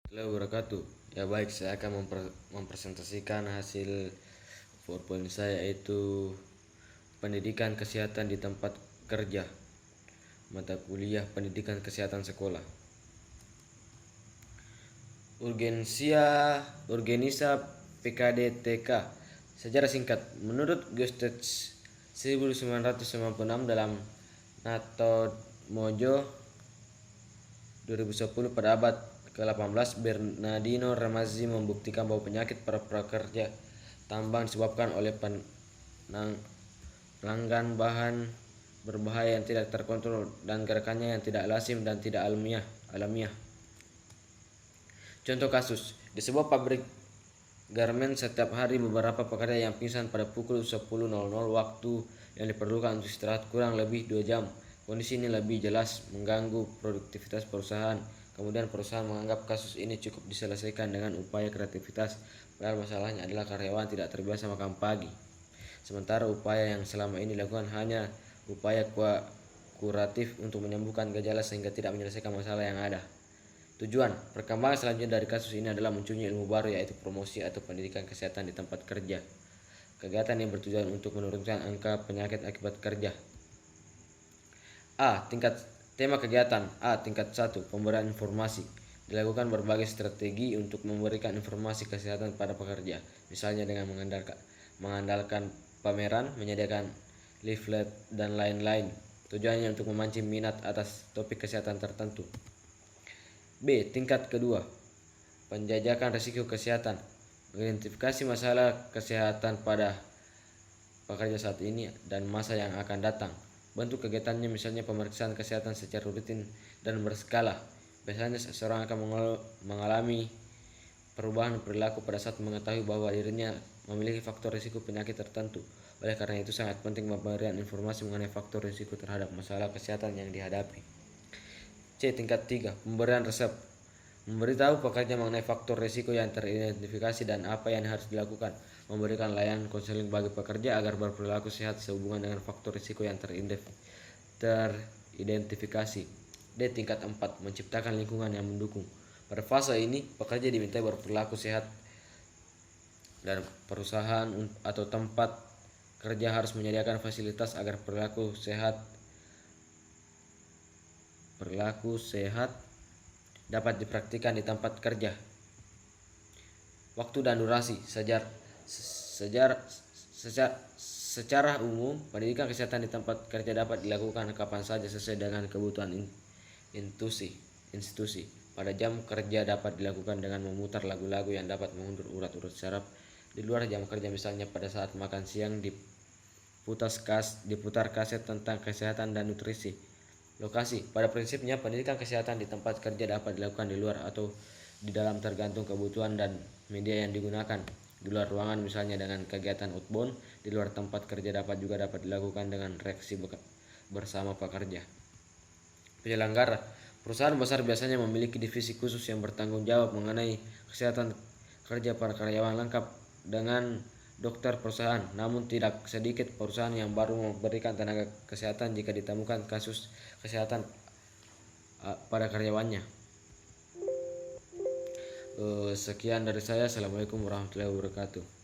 Halo wabarakatuh. Ya baik, saya akan mempresentasikan hasil PowerPoint saya, yaitu pendidikan kesehatan di tempat kerja, mata kuliah pendidikan kesehatan sekolah. Urgenisa PKDTK. Sejarah singkat. Menurut Gustave 1996 dalam Nato Mojo 2010, pada abad ke-18, Bernardino Ramazzi membuktikan bahwa penyakit para prakerja tambang disebabkan oleh pelanggan bahan berbahaya yang tidak terkontrol dan gerakannya yang tidak lazim dan tidak alamiah. Contoh kasus: di sebuah pabrik garmen, setiap hari beberapa pekerja yang pingsan pada pukul 10.00 waktu yang diperlukan untuk istirahat kurang lebih 2 jam. Kondisi ini lebih jelas mengganggu produktivitas perusahaan. Kemudian perusahaan menganggap kasus ini cukup diselesaikan dengan upaya kreativitas, padahal masalahnya adalah karyawan tidak terbiasa makan pagi. Sementara upaya yang selama ini dilakukan hanya upaya kuratif untuk menyembuhkan gejala sehingga tidak menyelesaikan masalah yang ada. Tujuan perkembangan selanjutnya dari kasus ini adalah munculnya ilmu baru, yaitu promosi atau pendidikan kesehatan di tempat kerja. Kegiatan yang bertujuan untuk menurunkan angka penyakit akibat kerja. Tema kegiatan tingkat 1, pemberian informasi. Dilakukan berbagai strategi untuk memberikan informasi kesehatan pada pekerja, misalnya dengan mengandalkan pameran, menyediakan leaflet, dan lain-lain. Tujuannya untuk memancing minat atas topik kesehatan tertentu. Tingkat kedua, penjajakan risiko kesehatan. Mengidentifikasi masalah kesehatan pada pekerja saat ini dan masa yang akan datang. Bentuk kegiatannya misalnya pemeriksaan kesehatan secara rutin dan berskala. Biasanya seseorang akan mengalami perubahan perilaku pada saat mengetahui bahwa dirinya memiliki faktor risiko penyakit tertentu. Oleh karena itu sangat penting pemberian informasi mengenai faktor risiko terhadap masalah kesehatan yang dihadapi. Tingkat 3, pemberian resep. Memberitahu pekerja mengenai faktor risiko yang teridentifikasi dan apa yang harus dilakukan. Memberikan layanan konseling bagi pekerja agar berperilaku sehat sehubungan dengan faktor risiko yang teridentifikasi. Tingkat 4, menciptakan lingkungan yang mendukung. Pada fase ini, pekerja diminta berperilaku sehat dan perusahaan atau tempat kerja harus menyediakan fasilitas agar perilaku sehat dapat dipraktikkan di tempat kerja. Waktu dan durasi. Secara umum, pendidikan kesehatan di tempat kerja dapat dilakukan kapan saja sesuai dengan kebutuhan institusi. Pada jam kerja dapat dilakukan dengan memutar lagu-lagu yang dapat mengundur urat-urat saraf di luar jam kerja, misalnya pada saat makan siang diputar kaset tentang kesehatan dan nutrisi. Lokasi. Pada prinsipnya, pendidikan kesehatan di tempat kerja dapat dilakukan di luar atau di dalam tergantung kebutuhan dan media yang digunakan. Di luar ruangan misalnya dengan kegiatan outbound, di luar tempat kerja dapat dilakukan dengan reaksi bersama pekerja. Penyelenggara. Perusahaan besar biasanya memiliki divisi khusus yang bertanggung jawab mengenai kesehatan kerja para karyawan, lengkap dengan dokter perusahaan. Namun tidak sedikit perusahaan yang baru memberikan tenaga kesehatan jika ditemukan kasus kesehatan pada karyawannya. Sekian dari saya. Assalamualaikum warahmatullahi wabarakatuh.